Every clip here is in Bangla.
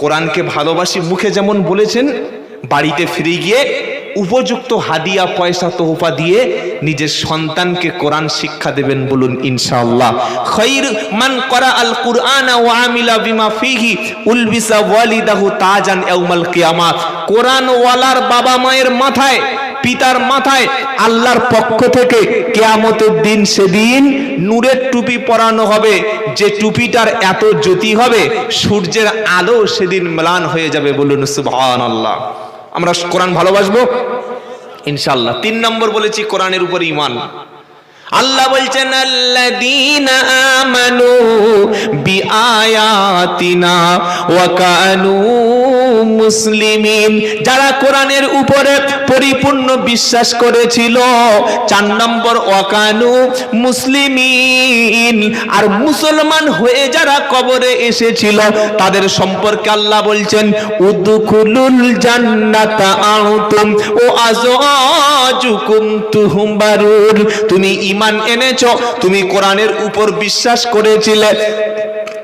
কোরআনকে ভালোবাসি মুখে যেমন বলেছেন, বাড়িতে ফিরে গিয়ে উপযুক্ত হাদিয়া পয়সা তোহফা দিয়ে নিজের সন্তানকে কোরআন শিক্ষা দেবেন, বলুন ইনশাআল্লাহ। খায়র মান করা আল কুরআন ওয়া আমিলা বিমা ফিহি উলবিসা ওয়ালিদাহু তাজান ইয়াউমাল কিয়ামাহ। কোরআন ওয়ালার বাবা মায়ের মাথায়, পিতার মাথায় আল্লাহর পক্ষ থেকে কিয়ামতের দিন সেদিন নূরের টুপি পরানো হবে, যে টুপিটার এত জ্যোতি হবে সূর্যের আলো সেদিন ম্লান হয়ে যাবে, বলুন সুবহানাল্লাহ। আমরা কোরআন ভালোবাসবো ইনশাআল্লাহ। 3 নম্বর বলেছি কোরআনের উপর ঈমান। আল্লাহ বলছেন আল্লাযীনা আমানু বিআয়াতিনা ওয়া কানু মুসলিমিন, যারা কোরআনের উপরে পরিপূর্ণ বিশ্বাস করেছিল। 4 নম্বর ওয়া কানু মুসলিমিন, আর মুসলমান হয়ে যারা কবরে এসেছিল তাদের সম্পর্কে আল্লাহ বলছেন উদখুলুল জান্নাতা আনতুম ওয়া আযওয়াজুকুম তুহবারুন। তুমি ঈমান এনেছো, তুমি কোরআনের উপর বিশ্বাস করেছিলে,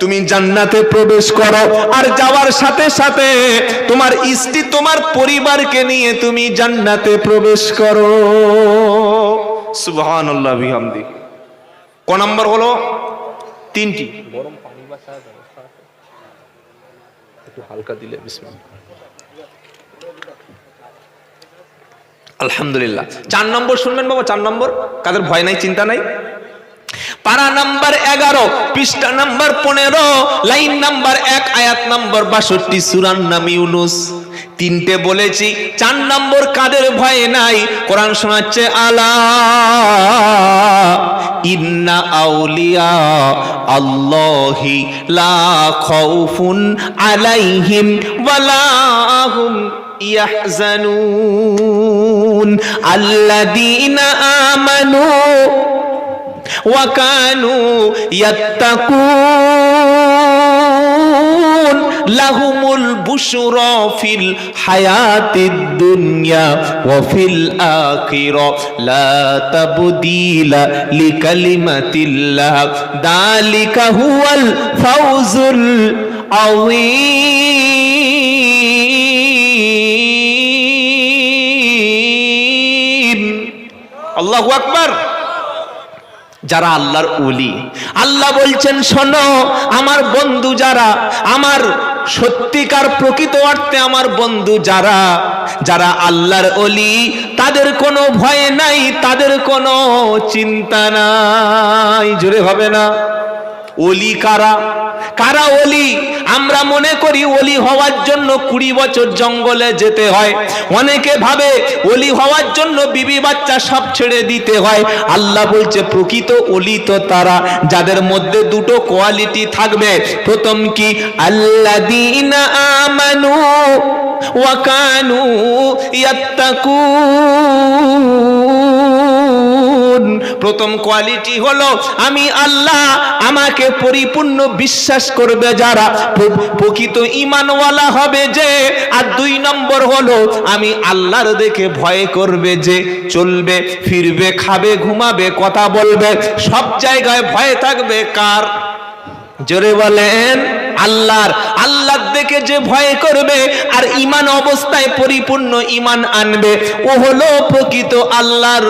তুমি জান্নাতে প্রবেশ করো, আর যাওয়ার সাথে সাথে তোমার স্ত্রী, তোমার পরিবারকে নিয়ে তুমি জান্নাতে প্রবেশ করো। সুবহানাল্লাহ বিহামদি। ক নম্বর হলো? 3টি। গরম পানি বা চা ব্যবস্থা আছে, একটু হালকা দিলে বিসমিল্লাহ। আলহামদুলিল্লাহ। 4 নম্বর শুনবেন বাবা, 4 নম্বর, কাদের ভয় নাই চিন্তা নাই। পারা নাম্বার 11, পৃষ্ঠা নাম্বার 15, লাইন নাম্বার 1, আয়াত নাম্বার 62, সূরার নাম ইউনূস। 3টে বলেছি, 4 নম্বর কাদের ভয় নাই? কোরআন শোনাচ্ছে আলা ইন্না আউলিয়া আল্লাহি লা খাউফুন আলাইহিম ওয়ালা হুম ইয়াহজানুন আল্লাযীনা আমানু ওয়া কানু ইয়াত্তাকুন লাহুমুল বুশরা ফিল হায়াতিদ দুনিয়া ওয়া ফিল আখিরা লা তাবদীলা লিকালিমাতিল্লাহ যালিকা হুয়াল ফাউজুল আযীম। আল্লাহু আকবার। যারা আল্লাহর ওলি, আল্লাহ বলছেন শোনো আমার বন্ধু যারা, আমার সত্যিকার প্রকৃত অর্থে আমার বন্ধু যারা, যারা আল্লাহর ওলি, তাদের কোনো ভয় নাই, তাদের কোনো চিন্তা নাই। জোরে হবে না? ওলি কারা? কারা ওলি? আমরা মনে করি ওলি হওয়ার জন্য 20 বছর জঙ্গলে যেতে হয়, অনেকে ভাবে ওলি হওয়ার জন্য বিবি বাচ্চা সব ছেড়ে দিতে হয়। আল্লাহ বলছে প্রকৃত ওলি তো তারা যাদের মধ্যে 2টো কোয়ালিটি থাকবে। প্রথম কি? আল্লাযীনা আমানু ওয়া কানু ইয়াত্তাকুন। প্রথম কোয়ালিটি হলো আমি আল্লাহ, আমাকে পরিপূর্ণ বিশ্বাস করবে যারা, প্রকৃত ঈমানওয়ালা হবে যে। আর 2 নম্বর হলো আমি আল্লাহর দেখে ভয় করবে যে, চলবে ফিরবে, খাবে ঘুমাবে, কথা বলবে, সব জায়গায় ভয় থাকবে কার? জোরে বলেন আল্লাহর। আল্লাহর দেখে যে ভয় করবে আর ঈমান অবস্থায় পরিপূর্ণ ঈমান আনবে, ও হলো প্রকৃত আল্লাহর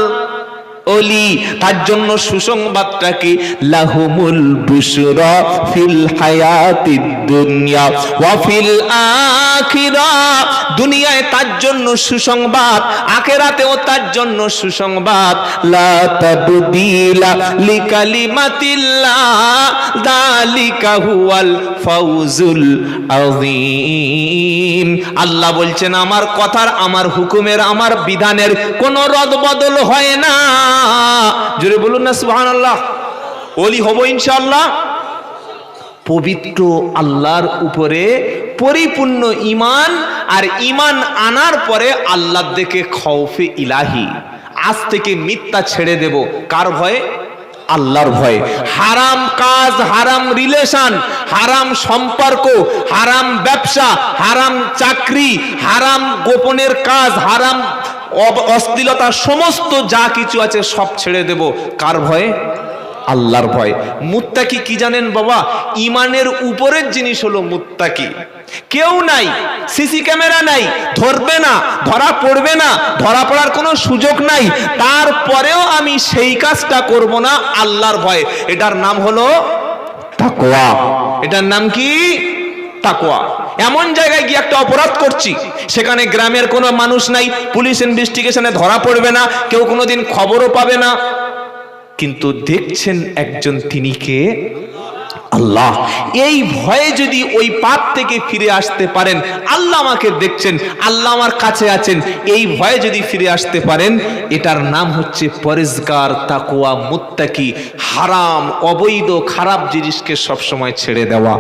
ওলি। তার জন্য সুসংবাদটা কি? লাহুমুল বুশরা ফিল হায়াতিদ দুনিয়া ওয়া ফিল আখিরা। দুনিয়ায় তার জন্য সুসংবাদ, আখিরাতেও তার জন্য সুসংবাদ। লা তাবদীলা লিকালিমাতিল্লাহ যালিকা হুয়াল ফাউজুল আযীম। আল্লাহ বলছেন আমার কথার, আমার হুকুমের, আমার বিধানের কোনো রদবদল হয় না। জোরে বলুন না সুবহানাল্লাহ। ওলি হব ইনশাআল্লাহ। পবিত্র আল্লাহর উপরে পরিপূর্ণ ঈমান, আর ঈমান আনার পরে আল্লাহর দেখে খৌফে ইলাহি। আজ থেকে মিথ্যা ছেড়ে দেব। কার ভয়ে? আল্লাহর ভয়ে। হারাম কাজ, হারাম রিলেশন, হারাম সম্পর্ক, হারাম ব্যবসা, হারাম চাকরি, হারাম গোপনের কাজ, হারাম অশ্লীলতা, সমস্ত যা কিছু আছে সব ছেড়ে দেব। কার ভয়ে? আল্লাহর ভয়। মুত্তাকি কি জানেন বাবা? ইমানের উপরের জিনিস হলো মুত্তাকি। কেউ নাই, সিসি ক্যামেরা নাই, ধরবে না, ধরা পড়বে না, ধরা পড়ার কোনো সুযোগ নাই, তারপরেও আমি সেই কাজটা করব না, আল্লাহর ভয়। এটার নাম হলো তাকওয়া। এটার নাম কি? তাকওয়া। এমন জায়গায় গিয়ে একটা অপরাধ করছি, সেখানে গ্রামের কোনো মানুষ নাই, পুলিশ ইনভেস্টিগেশনে ধরা পড়বে না, কেউ কোনোদিন খবরও পাবে না, কিন্তু দেখছেন একজন, তিনি কে? আল্লাহ। এই ভয়ে যদি ওই পাপ থেকে ফিরে আসতে পারেন, আল্লাহ আমাকে দেখছেন, আল্লাহ আমার কাছে আছেন, এই ভয়ে যদি ফিরে আসতে পারেন, এটার নাম হচ্ছে পরেজগার, তাকওয়া, মুত্তাকি। হারাম, অবৈধ, খারাপ জিনিসকে সবসময় ছেড়ে দেওয়া,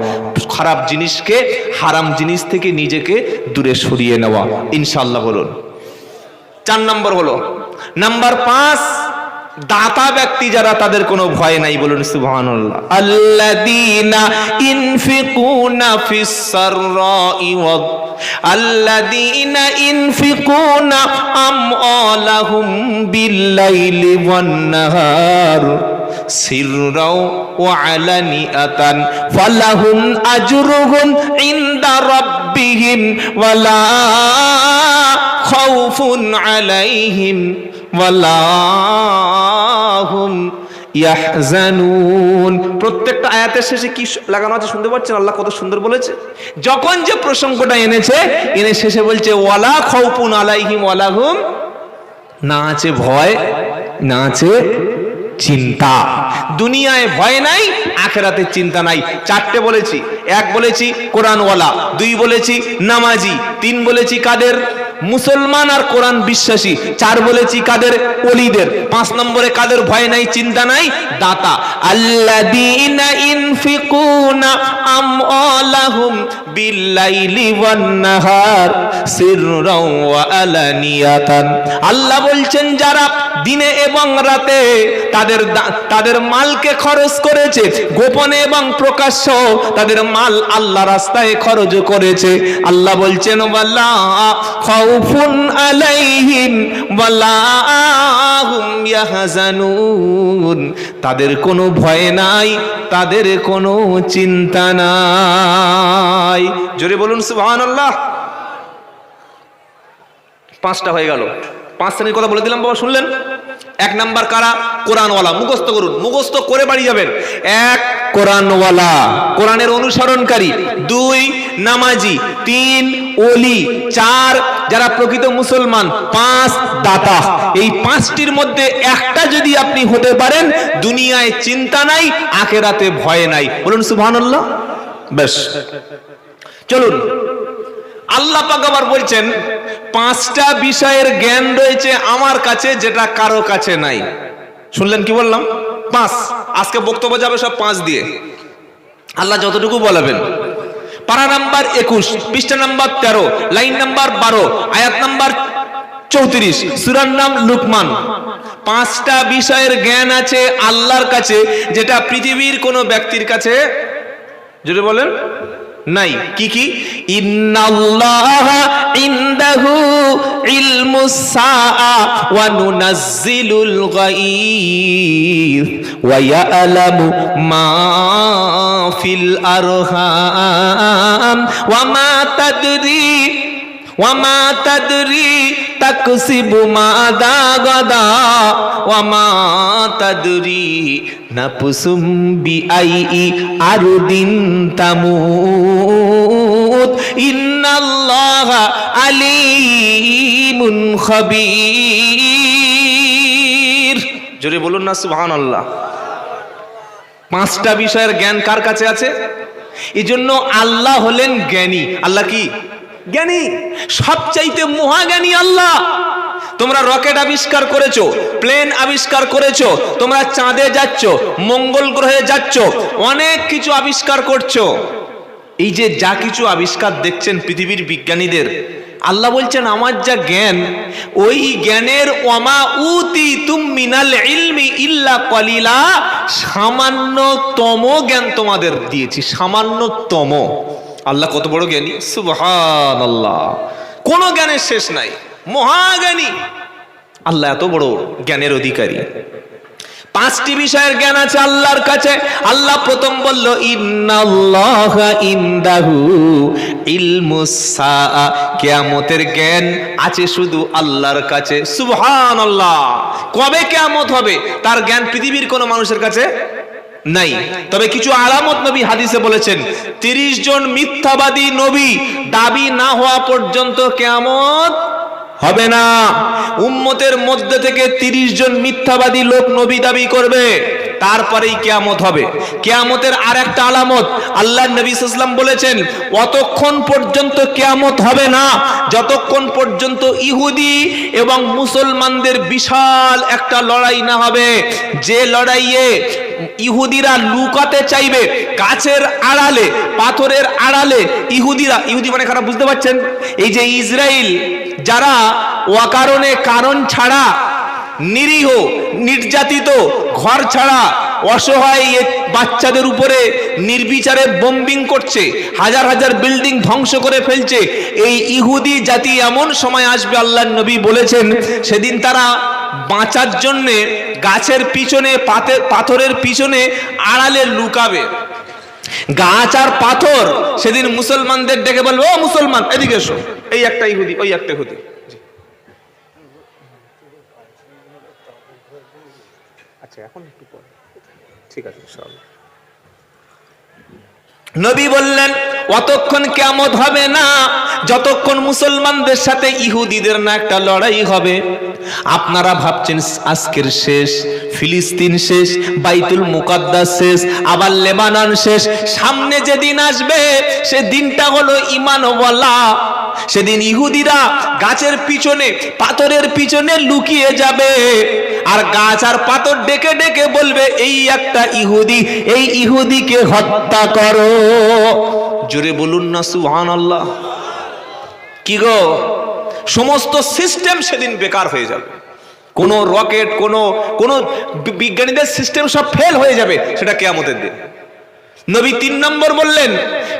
খারাপ জিনিসকে, হারাম জিনিস থেকে নিজেকে দূরে সরিয়ে নেওয়া। ইনশাআল্লাহ বলুন। 4 নম্বর হলো, নাম্বার 5, দাতা ব্যক্তি যারা, তাদের কোনো ভয় নাই। বলুন সুবহানাল্লাহ। আল্লাযীনা ইনফিকুনা ফিস সাররাই ওয়াদ আল্লাযীনা ইনফিকুনা আমওয়ালাহুম বিল্লাইলি ওয়ান নাহার সিররাও ওয়া আলানিয়াতান ফালাহুম আজরুহুম ইনদা রাব্বিহিম ওয়ালা খাউফুন আলাইহিম ওয়ালাহুম ইয়াহজানুন। প্রত্যেকটা আয়াতের শেষে কি লাগানো আছে শুনতে পাচ্ছেন? আল্লাহ কত সুন্দর বলেছে। যখন যে প্রসঙ্গটা এনেছে, এনে শেষে বলছে ওয়ালা খাউফুন আলাইহিম ওয়ালাহুম, না আছে ভয়, না আছে চিন্তা। দুনিয়ায় ভয় নাই, আখিরাতে চিন্তা নাই। 4টে বলেছি। 1 বলেছি কোরআনওয়ালা, 2 বলেছি নামাজি, 3 বলেছি কাদের? মুসলমান আর কোরআন বিশ্বাসী। 4 বলেছি কাদের? ওলিদের। 5 নম্বরে কাদের ভয় নাই, চিন্তা নাই? দাতা। আল্লাযীনা ইনফিকুনা আমওয়ালাহুম বিল্লাইলি ওয়ান নাহার সিররাও ওয়া আলানিয়াতান। আল্লাহ বলছেন যারা দিনে এবং রাতে তাদের মালকে খরচ করেছে, গোপনে এবং প্রকাশ্য তাদের মাল আল্লাহ রাস্তায় খরচ করেছে, আল্লাহ বলছেন ওয়ালা খাউফুন আলাইহিম ওয়ালা হুম ইয়াহজানুন। তাদের কোনো ভয় নাই, তাদের কোনো চিন্তা নাই। জোরে বলুন সুবহানাল্লাহ। 5টা হয়ে গেল। 5 শ্রেণীর কথা বলে দিলাম বাবা, শুনলেন? 1 নাম্বার কারা? কোরআনওয়ালা। মুখস্থ করুন, মুখস্থ করে বাড়ি যাবেন। 1 কোরআনওয়ালা, কোরআনের অনুসরণকারী। 2 নামাজি। 3 ওলি। 4 যারা প্রকৃত মুসলমান। 5 দাতা। এই 5টির মধ্যে একটা যদি আপনি হতে পারেন, দুনিয়ায় চিন্তা নাই, আখিরাতে ভয় নাই। বলুন সুবহানাল্লাহ। বেশ, চলুন। আল্লাহ পাক আবার বলছেন 5টা বিষয়ের জ্ঞান রয়েছে আমার কাছে, যেটা কারো কাছে নাই। শুনলেন কি বললাম? 5। আজকে বক্তব্য যাবে সব 5 দিয়ে, আল্লাহ যতটুকু বলাবেন। পারা নাম্বার 21, পৃষ্ঠা নাম্বার 13, লাইন নাম্বার 12, আয়াত নাম্বার 34, সূরার নাম লুকমান। 5টা বিষয়ের জ্ঞান আছে আল্লাহর কাছে, যেটা পৃথিবীর কোনো ব্যক্তির কাছে, যদি বলেন, নাই। কি কি? ইন্নাল্লাহা ইনদাহু ইলমুস সাআ ওয়া নুনাজ্জিলুল গায়ব ওয়া ইয়ালামু মা ফিল আরহাম ওয়া মা তাদরি তাকসিবু মাদা গাদা ওয়া মা তাদরি নাফসুম বিআই আরদিন তামুত ইন্নাল্লাহা আলিমুন খাবীর। জোরে বলুন না সুবহানাল্লাহ। 5টা বিষয়ের জ্ঞান কার কাছে আছে? এজন্য আল্লাহ হলেন জ্ঞানী। আল্লাহ কি? জ্ঞানী, সবচাইতে মহাজ্ঞানী আল্লাহ। তোমরা রকেট আবিষ্কার করেছো, প্লেন আবিষ্কার করেছো, তোমরা চাঁদে যাচ্ছ, মঙ্গল গ্রহে যাচ্ছ, অনেক কিছু আবিষ্কার করছো। এই যে যা কিছু আবিষ্কার দেখছেন পৃথিবীর বিজ্ঞানীদের, আল্লাহ বলছেন আমার যা জ্ঞান, ওই জ্ঞানের ওয়ামা উতিতুম মিনাল ইলমি ইল্লা কলিলা, সামান্যতম জ্ঞান তোমাদের দিয়েছি, সামান্যতম। আল্লাহ কত বড় জ্ঞানী, সুবহানাল্লাহ। কোন জ্ঞানের শেষ নাই, মহাজ্ঞানী আল্লাহ, এত বড় জ্ঞানের অধিকারী। 5টি বিষয়ের জ্ঞান আছে আল্লাহর কাছে। আল্লাহ প্রথম বলল ইন্নাল্লাহা ইনদাহু ইলমুস সাআ, কিয়ামতের জ্ঞান আছে শুধু আল্লাহর কাছে। সুবহানাল্লাহ। কবে কিয়ামত হবে তার জ্ঞান পৃথিবীর কোনো মানুষের কাছে নাই। তবে কিছু আলামত নবী হাদিসে বলেছেন, 30 জন মিথ্যাবাদী নবী দাবি না হওয়া পর্যন্ত কিয়ামত হবে না। উম্মতের মধ্যে থেকে 30 জন মিথ্যাবাদী লোক নবী দাবি করবে, তারপরেই কিয়ামত হবে। কিয়ামতের আর একটা আলামত আল্লাহর নবী সাল্লাল্লাহু আলাইহি ওয়াসাল্লাম বলেছেন, অতক্ষণ পর্যন্ত কিয়ামত হবে না যতক্ষণ পর্যন্ত ইহুদি এবং মুসলমানদের বিশাল একটা লড়াই না হবে, যে লড়াইয়ে ইহুদিরা লুকাতে চাইবে গাছের আড়ালে, পাথরের আড়ালে। ইহুদি মানে খারাপ বুঝতে পারছেন? এই যে ইসরায়েল যারা অকারণে, কারণ ছাড়া নিরীহ, নির্যাতিত, ঘর ছাড়া অসহায় বাচ্চাদের উপরে নির্বিচারে বোম্বিং করছে, হাজার হাজার বিল্ডিং ধ্বংস করে ফেলছে, এই ইহুদি জাতি এমন সময় আসবে আল্লাহর নবী বলেছেন, সেদিন তারা বাঁচার জন্যে গাছের পিছনে, পাথরের পিছনে আড়ালে লুকাবে। গাছ আর পাথর সেদিন মুসলমানদের ডেকে বলবে, ও মুসলমান এদিকে এসো, এই একটা ইহুদি, ওই একটা ইহুদি। আচ্ছা এখন একটু পরে, ঠিক আছে ইনশাআল্লাহ। নবী বললেন অতক্ষণ কিয়ামত হবে না যতক্ষণ মুসলমানদের সাথে ইহুদিদের না একটা লড়াই হবে। আপনারা ভাবছেন আজকের শেষ, ফিলিস্তিন শেষ, বাইতুল মুকাদ্দাস শেষ, আবার লেবানন শেষ। সামনে যেদিন আসবে সে দিনটা হলো ঈমানওয়ালা। সেদিন ইহুদিরা গাছের পিছনে, পাথরের পিছনে লুকিয়ে যাবে, আর গাছ আর পাথর ডেকে ডেকে বলবে, এই একটা ইহুদি, এই ইহুদিকে হত্যা করো। জোরে বলুন না সুবহানাল্লাহ। কি গো, সমস্ত সিস্টেম সেদিন বেকার হয়ে যাবে। কোন রকেট, কোন বিজ্ঞানীদের সিস্টেম সব ফেল হয়ে যাবে, সেটা কিয়ামতের দিন। নবী 3 নম্বর বললেন,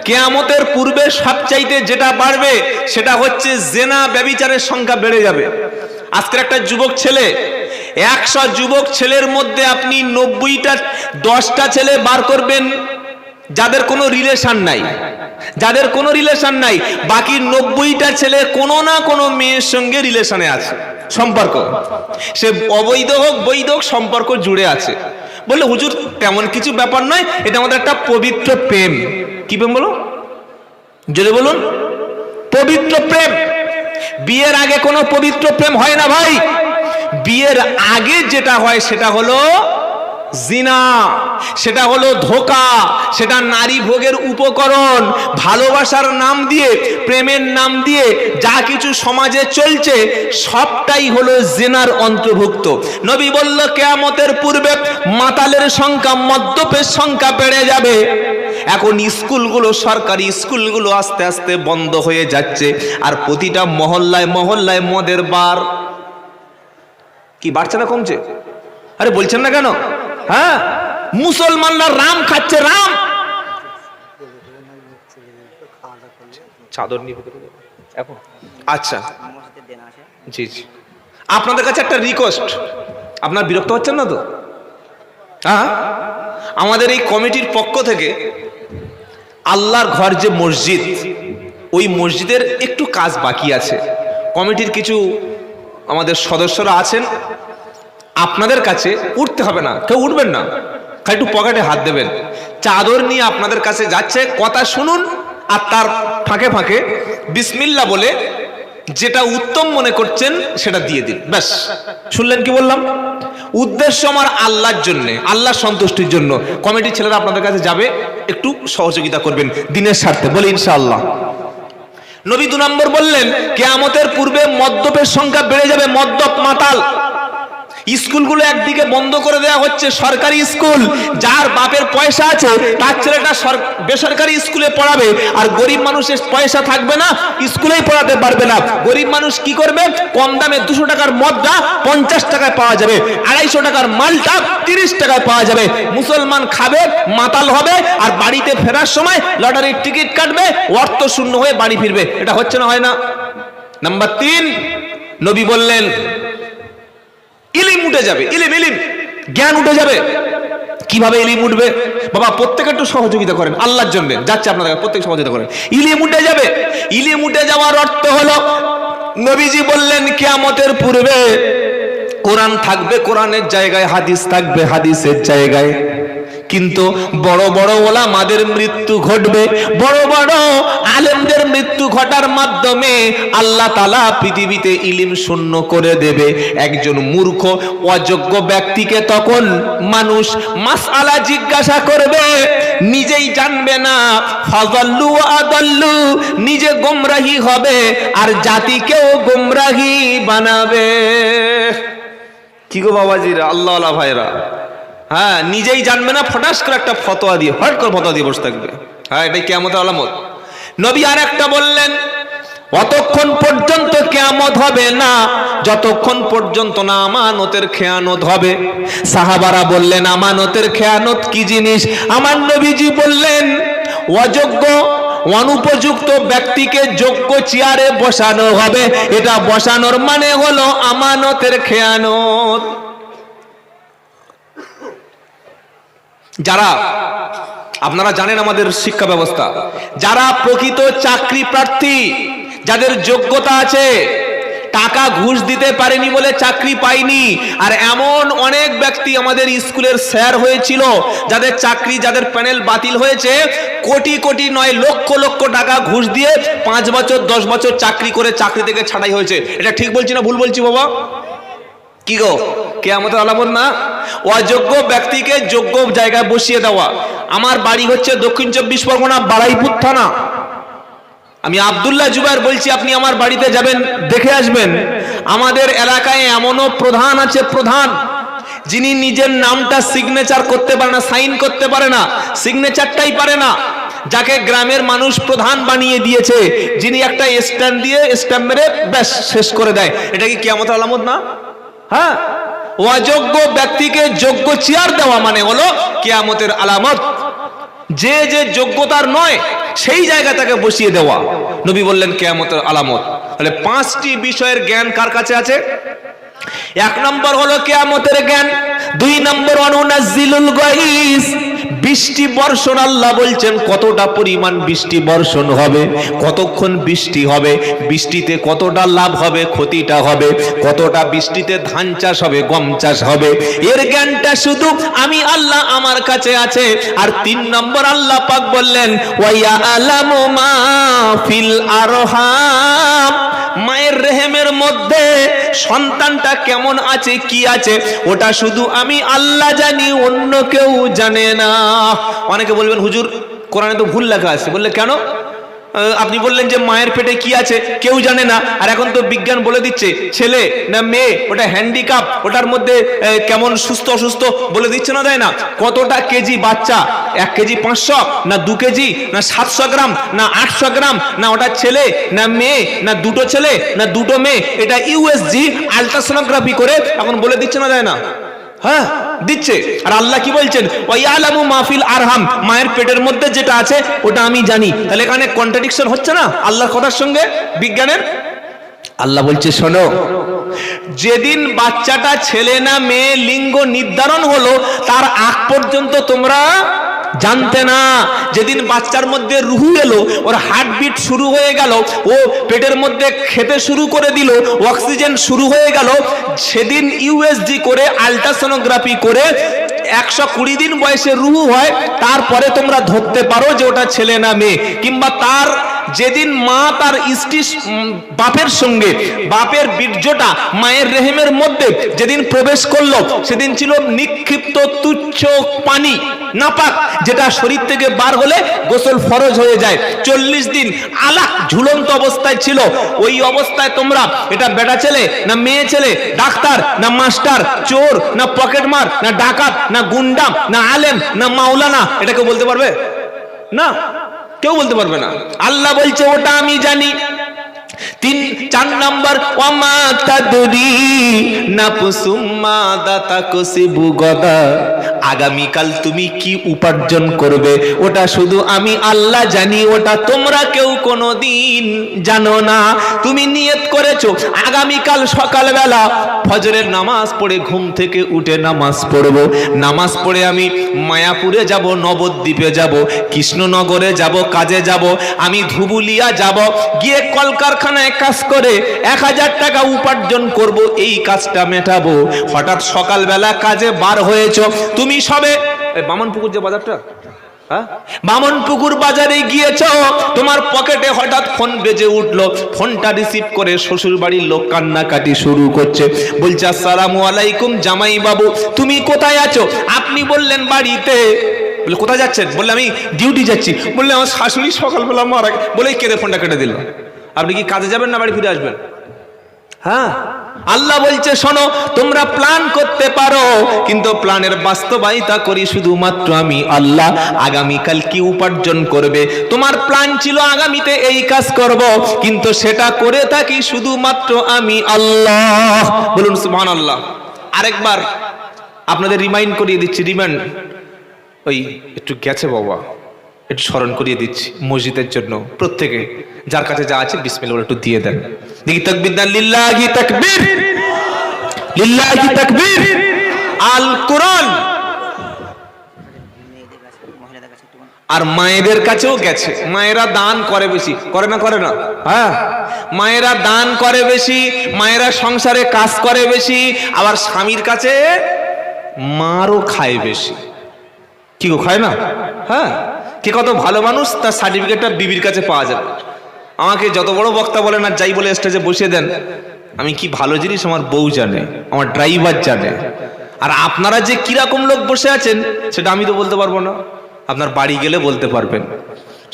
কিয়ামতের পূর্বে সবচাইতে যেটা বাড়বে সেটা হচ্ছে জেনা, ব্যভিচারের সংখ্যা বেড়ে যাবে। আজকের একটা যুবক ছেলে, 100 যুবক ছেলের মধ্যে আপনি 10টা ছেলে বার করবেন যাদের কোনো রিলেশন নাই, যাদের কোনো রিলেশন নাই। বাকি 90টা ছেলে কোনো না কোনো মেয়ের সঙ্গে রিলেশনে আছে, সম্পর্ক, সে অবৈধ হোক বৈধ হোক সম্পর্ক জুড়ে আছে। বললে হুজুর তেমন কিছু ব্যাপার নয়, এটা আমাদের একটা পবিত্র প্রেম। কি প্রেম বলো, জোরে বলুন। পবিত্র প্রেম। বিয়ের আগে কোনো পবিত্র প্রেম হয় না ভাই। বিয়ের আগে যেটা হয় সেটা হলো জিনা, সেটা হলো ধোঁকা, সেটা নারী ভোগের উপকরণ। ভালোবাসার নাম দিয়ে, প্রেমের নাম দিয়ে যা কিছু সমাজে চলছে সবটাই হলো জিনার অন্তর্ভুক্ত। নবী বলল কিয়ামতের পূর্বে মাতালের সংখ্যা, মদ্যপের সংখ্যা বেড়ে যাবে। এখন স্কুলগুলো, সরকারি স্কুলগুলো আস্তে আস্তে বন্ধ হয়ে যাচ্ছে, আর প্রতিটা মহল্লায় মহল্লায় মদের বার। কি বাড়ছে না কমছে? আরে বলছেন না কেন? হ্যাঁ, মুসলমানরা রাম খাচ্ছে, রাম। চাদর নিয়ে এখন। আচ্ছা জি জি, আপনাদের কাছে একটা রিকোয়েস্ট, আপনার বিরক্ত হচ্ছেন না তো? হ্যাঁ, আমাদের এই কমিটির পক্ষ থেকে আল্লাহর ঘর যে মসজিদ, ওই মসজিদের একটু কাজ বাকি আছে। কমিটির কিছু আমাদের সদস্যরা আছেন, আপনাদের কাছে উঠতে হবে না, কেউ উঠবেন না, খালি একটু পকেটে হাত দেবেন। চাদর নিয়ে আপনাদের কাছে যাচ্ছে, কথা শুনুন, আর তার ফাঁকে ফাঁকে বিসমিল্লাহ বলে যেটা উত্তম মনে করছেন সেটা দিয়ে দিন, ব্যাস। শুনলেন কি বললাম? উদ্দেশ্য আমার আল্লাহর জন্য, আল্লাহর সন্তুষ্টির জন্য। কমিটির ছেলেরা আপনাদের কাছে যাবে, একটু সহযোগিতা করবেন দিনের স্বার্থে, বলি ইনশাআল্লাহ। নবী 2 নম্বর বললেন কিয়ামতের পূর্বে মদ্যপের সংখ্যা বেড়ে যাবে, মদ্যপ, মাতাল। স্কুলগুলো একদিকে বন্ধ করে দেওয়া হচ্ছে, সরকারি স্কুল, যার বাপের পয়সা আছে তার ছেলেটা বেসরকারি স্কুলে পড়াবে, আর গরিব মানুষের পয়সা থাকবে না, স্কুলেই পড়াতে পারবে না। গরিব মানুষ কি করবে? কম দামে 200 টাকার মদটা 50 টাকায় পাওয়া যাবে, 250 টাকার মালটা 30 টাকায় পাওয়া যাবে। মুসলমান খাবে, মাতাল হবে, আর বাড়িতে ফেরার সময় লটারির টিকিট কাটবে, অর্থ শূন্য হয়ে বাড়ি ফিরবে। এটা হচ্ছে না, হয় না? নাম্বার 3, নবী বললেন ইলিম উঠে যাবে, ইলিম। জ্ঞান উঠে যাবে। কিভাবে ইলিম উঠবে? বাবা প্রত্যেকে একটু সহযোগিতা করেন আল্লাহর জন্য, যাচ্ছে আপনাদের প্রত্যেক সহযোগিতা করেন। ইলিম উঠে যাবে। ইলিম উঠে যাওয়ার অর্থ হলো নবীজি বললেন কিয়ামতের পূর্বে কোরআন থাকবে কোরআনের জায়গায়, হাদিস থাকবে হাদিসের জায়গায়। কিন্তু বড় বড় ওলামাদের মৃত্যু ঘটবে, বড় বড় আলেমদের মৃত্যু ঘটার মাধ্যমে আল্লাহ তাআলা পৃথিবীতে ইলম শূন্য করে দেবে। একজন মূর্খ অযোগ্য ব্যক্তিকে তখন মানুষ মাসআলা জিজ্ঞাসা করবে, নিজেই জানবে না, ফাযাল্লু আদাল্লু, নিজে গোমরাহী হবে আর জাতিকেও গোমরাহী বানাবে। কি গো বাবাজিরা, আল্লাহ আল্লাহ ভাইরা, হ্যাঁ নিজেই জানবে না, ফটাস করে একটা ফতোয়া দিয়ে হট করে ফতোয়া দিয়ে বসে থাকবে। হ্যাঁ এটাই কিয়ামতের আলামত। নবী আর একটা বললেন, অতক্ষণ পর্যন্ত কিয়ামত হবে না যতক্ষণ পর্যন্ত না আমানতের খেয়ানত হবে। সাহাবারা বললেন আমানতের খেয়ানত কি জিনিস? আমার নবীজি বললেন অযোগ্য অনুপযুক্ত ব্যক্তিকে যোগ্য চেয়ারে বসানো হবে। এটা বসানোর মানে হলো আমানতের খেয়ানত। যারা আপনারা জানেন আমাদের শিক্ষা ব্যবস্থা, যারা প্রকৃত চাকরি প্রার্থী, যাদের যোগ্যতা আছে, টাকা ঘুষ দিতে পারেনি বলে চাকরি পায়নি, আর এমন অনেক ব্যক্তি আমাদের স্কুলের স্যার হয়েছিল যাদের চাকরি, যাদের প্যানেল বাতিল হয়েছে, কোটি কোটি নয় লক্ষ লক্ষ টাকা ঘুষ দিয়ে 5 বছর 10 বছর চাকরি করে চাকরি থেকে ছাঁটাই হয়েছে। এটা ঠিক বলছি না ভুল বলছি বাবা? কি গো, কিয়ামতের আলামত না? অযোগ্য ব্যক্তিকে যোগ্য জায়গায় বসিয়ে দেওয়া। আমার বাড়ি হচ্ছে দক্ষিণ 24 পরগনা, বারাইপুর থানা। আমি আব্দুল্লাহ জুবায়ের বলছি, আপনি আমার বাড়িতে যাবেন, দেখে আসবেন। আমাদের এলাকায় এমনও প্রধান আছে, প্রধান যিনি নিজের নামটা সিগনেচার করতে পারে না, সাইন করতে পারে না, সিগনেচারটাই পারে না, যাকে গ্রামের মানুষ প্রধান বানিয়ে দিয়েছে, যিনি একটা স্ট্যাম্প দিয়ে স্ট্যাম্প মেরে ব্যাস শেষ করে দেয়। এটা কি কিয়ামতের আলামত না? হ্যাঁ, অযোগ্য ব্যক্তিকে যোগ্য চেয়ার দেওয়া মানে হলো কিয়ামতের আলামত। যে যে যোগ্যতার নয় সেই জায়গা তাকে বসিয়ে দেওয়া। নবী বললেন কিয়ামতের আলামত। তাহলে 5টি বিষয়ের জ্ঞান কার কাছে আছে? 1 নম্বর হলো কিয়ামতের জ্ঞান। 2 নম্বর অনুনাজ্জিলুল গায়স, বৃষ্টি বর্ষণ। আল্লাহ বলছেন কতটা পরিমাণ বৃষ্টি বর্ষণ হবে, কতক্ষণ বৃষ্টি হবে, বৃষ্টিতে কতটা লাভ হবে, ক্ষতিটা হবে, কতটা বৃষ্টিতে ধান চাষ হবে, গম চাষ হবে, এর জ্ঞানটা শুধু আমি আল্লাহ আমার কাছে আছে। আর 3 নম্বর আল্লাহ পাক বললেন ওয়া আলামু মা ফিল আরহাম, মায়ের রেহেমের মধ্যে সন্তানটা কেমন আছে, কি আছে, ওটা শুধু আমি আল্লাহ জানি, অন্য কেউ জানে না। অনেকে বলবেন হুজুর কোরআনে তো ভুল লেখা আছে। বললে কেন? আপনি বললেন যে মায়ের পেটে কি আছে কেউ জানে না, আর এখন তো বিজ্ঞান বলে দিচ্ছে ছেলে না মেয়ে, ওটা হ্যান্ডিক্যাপ, ওটার মধ্যে কেমন সুস্থ অসুস্থ বলে দিচ্ছে না, দেয় না। কতটা কেজি বাচ্চা, 1 কেজি 500 না 2 কেজি না 700 গ্রাম না 800 গ্রাম, না ওটা ছেলে না মেয়ে, না দুটো ছেলে না দুটো মেয়ে, এটা ইউএসজি আল্ট্রাসোনোগ্রাফি করে এখন বলে দিচ্ছে না, দেয় না? হ্যাঁ দিচ্ছে। আর আল্লাহ কি বলছেন ওয়াইয়ালামু মাহফিল আরহাম, মায়ের পেটের মধ্যে যেটা আছে ওটা আমি জানি। তাহলে এখানে কন্ট্রাডিকশন হচ্ছে না আল্লাহর কথার সঙ্গে বিজ্ঞানের? আল্লাহ বলছে শোনো, যেদিন বাচ্চাটা ছেলে না মেয়ে লিঙ্গ নির্ধারণ হলো তার আগ পর্যন্ত তোমরা জানতে না। যেদিন বাচ্চার মধ্যে রুহু এলো, ওর হার্টবিট শুরু হয়ে গেল, ও পেটের মধ্যে খেতে শুরু করে দিল, অক্সিজেন শুরু হয়ে গেল, সেদিন ইউএসজি করে আল্ট্রাসোনোগ্রাফি করে 120 দিন বয়সে রুহু হয়, তারপরে তোমরা ধরতে পারো যে ওটা ছেলে না মেয়ে। কিংবা তার যেদিন মা তার স্ত্রী বাপের সঙ্গে, বাপের বীর্যটা মায়ের রেহেমের মধ্যে যেদিন প্রবেশ করলো, সেদিন ছিল নিক্ষিপ্ত তুচ্ছ পানি, নাপাক, যেটা শরীর থেকে বার হলে গোসল ফরজ হয়ে যায়। 40 দিন আলাক ঝুলন্ত অবস্থায় ছিল। ওই অবস্থায় তোমরা এটা বেটা ছেলে না মেয়ে ছেলে, ডাক্তার না মাস্টার, চোর না পকেটমার, না ডাকাত না গুন্ডা, না আলেম না মাওলানা, এটা কেউ বলতে পারবে না? কেউ বলতে পারবে না। আল্লাহ বলছে ওটা আমি জানি। 4 নম্বর ওয়ামা তাদরি নাফসুম মাযা তাকসিবু গাদা, আগামীকাল তুমি কি উপার্জন করবে ওটা শুধু আমি আল্লাহ জানি, ওটা তোমরা কেউ কোনোদিন জানো না। তুমি নিয়ত করেছো আগামীকাল সকালবেলা ফজরের নামাজ পড়ে ঘুম থেকে উঠে নামাজ পড়বো, নামাজ পড়ে আমি মায়াপুরে যাব, নবদ্বীপে যাব, কৃষ্ণনগরে যাব, কাজে যাব, আমি ধুবুলিয়া যাব, গিয়ে কলকারখানায় কাজ করে 1000 টাকা উপার্জন করব, এই কাজটা মেটাবো। হঠাৎ সকালবেলা কাজে বার হয়েছো, তুমি সবে বামনপুকুর যে বাজারটা, বামনপুকুর বাজারে গিয়েছো, তোমার পকেটে হঠাৎ ফোন বেজে উঠলো, ফোনটা রিসিভ করে শ্বশুর বাড়ির লোক কান্নাকাটি শুরু করছে, বলছে আসসালামু আলাইকুম জামাই বাবু, তুমি কোথায় আছো? আপনি বললেন বাড়িতে। বলে কোথায় যাচ্ছেন? বললে আমি ডিউটি যাচ্ছি। বললে আমার শাশুড়ি সকালবেলা মারা, বলে কেঁদে ফোনটা কেটে দিল। আপনি কি কাজে যাবেন না বাড়ি ফিরে আসবেন? হ্যাঁ, আল্লাহ বলছে শোনো, তোমরা প্ল্যান করতে পারো, কিন্তু প্ল্যানের বাস্তবায়িতা করি শুধুমাত্র আমি আল্লাহ। আগামীকাল কি উপার্জন করবে, তোমার প্ল্যান ছিল আগামীতে এই কাজ করব, কিন্তু সেটা করে থাকি শুধুমাত্র আমি আল্লাহ। বলুন সুবহানাল্লাহ। আরেকবার আপনাদের রিমাইন্ড করিয়ে দিচ্ছি, রিমাইন্ড ওই একটু গেছে বাবা, একটু স্মরণ করিয়ে দিচ্ছি মসজিদের জন্য। প্রত্যেকে যার কাছে যা আছে বিসমিল্লাহ একটু দিয়ে দেন। দেখি তাকবীর দেন, লিল্লাহি তাকবীর, লিল্লাহি তাকবীর। আল কোরআন আর মায়েদের কাছেও গেছে। মায়েরা দান করে বেশি, করে না? করে না? হ্যাঁ, মায়েরা দান করে বেশি, মায়েরা সংসারে কাজ করে বেশি, আবার স্বামীর কাছে মারও খায় বেশি। কি গো, খায় না? হ্যাঁ, কে কত ভালো মানুষ তার সার্টিফিকেটটা বিবির কাছে পাওয়া যাবে। আমাকে যত বড় বক্তা বলেন আর যাই বলে স্টেজে বসিয়ে দেন, আমি কি ভালো জিনিস আমার বউ জানে, আমার ড্রাইভার জানে। আর আপনারা যে কিরকম লোক বসে আছেন সেটা আমি তো বলতে পারবো না, আপনার বাড়ি গেলে বলতে পারবেন।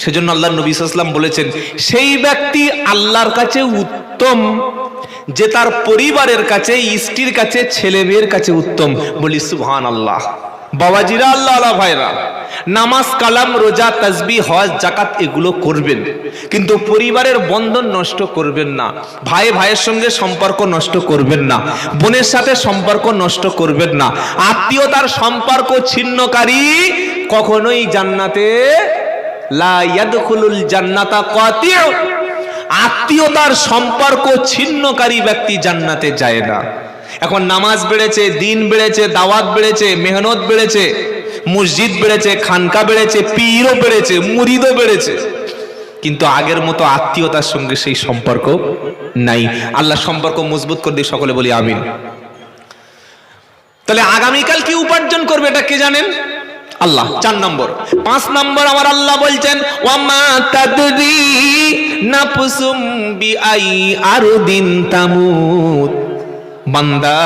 সেজন্য আল্লাহ নবী সাল্লাল্লাহু আলাইহি ওয়াসাল্লাম বলেছেন, সেই ব্যক্তি আল্লাহর কাছে উত্তম যে তার পরিবারের কাছে, স্ত্রীর কাছে, ছেলে মেয়ের কাছে উত্তম। বলি সুবহানাল্লাহ। বাবাজিরা, আল্লাহ আল্লাহ ভাইরা, নামাজ, কালাম, রোজা, তাসবিহ, হজ, যাকাত এগুলো করবেন, কিন্তু পরিবারের বন্ধন নষ্ট করবেন না। ভাই ভাইয়ের সঙ্গে সম্পর্ক নষ্ট করবেন না, বোনের সাথে সম্পর্ক নষ্ট করবেন না। আত্মীয়তার সম্পর্ক ছিন্নকারী কখনোই জান্নাতে লা ইয়াদখুলুল জান্নাতা কাতিউ, আত্মীয়তার সম্পর্ক ছিন্নকারী ব্যক্তি জান্নাতে যায় না। এখন নামাজ বেড়েছে, দিন বেড়েছে, দাওয়াত বেড়েছে, মেহনত বেড়েছে, মসজিদ বেড়েছে, খানকা বেড়েছে, পীরও বেড়েছে, মুরিদও বেড়েছে, কিন্তু আগের মতো আত্মীয়তার সঙ্গে সেই সম্পর্ক নাই। আল্লাহ সম্পর্ক মজবুত করে দিয়ে সকলে বলি আমিন। তাহলে আগামীকাল কি উপার্জন করবে এটা কে জানেন? আল্লাহ। 4 নম্বর। 5 নম্বর আমার আল্লাহ বলছেন, ওয়ামা তাদরি নাফসুম বিআই আরদিন তামুত, বান্দা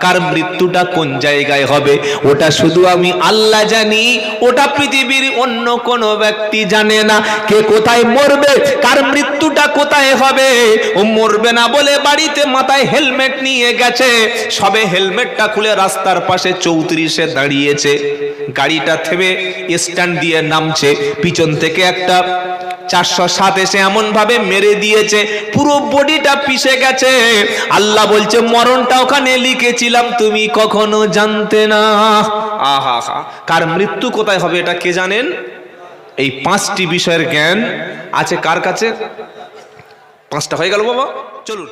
কার মৃত্যুটা কোন জায়গায় হবে ওটা শুধু আমি আল্লাহ জানি, ওটা পৃথিবীর অন্য কোনো ব্যক্তি জানে না। কে কোথায় মরবে, কার মৃত্যুটা কোথায় হবে, ও মরবে না বলে বাড়িতে মাথায় হেলমেট নিয়ে গেছে, সবে হেলমেটটা খুলে রাস্তার পাশে 34-এ দাঁড়িয়েছে, গাড়িটা থেমে স্ট্যান্ড দিয়ে নামছে, পিছন থেকে একটা 407 এসে এমন ভাবে মেরে দিয়েছে পুরো বডিটা পিষে গেছে। আল্লাহ বলছে মরণটা ওখানে লিখেছিলাম, তুমি কখনো জানতে না। আহা হা, কার মৃত্যু কোথায় হবে এটা কে জানেন? এই 5টি বিষয়ের জ্ঞান আছে কার কাছে? 5টা হয়ে গেল বাবা, চলুন।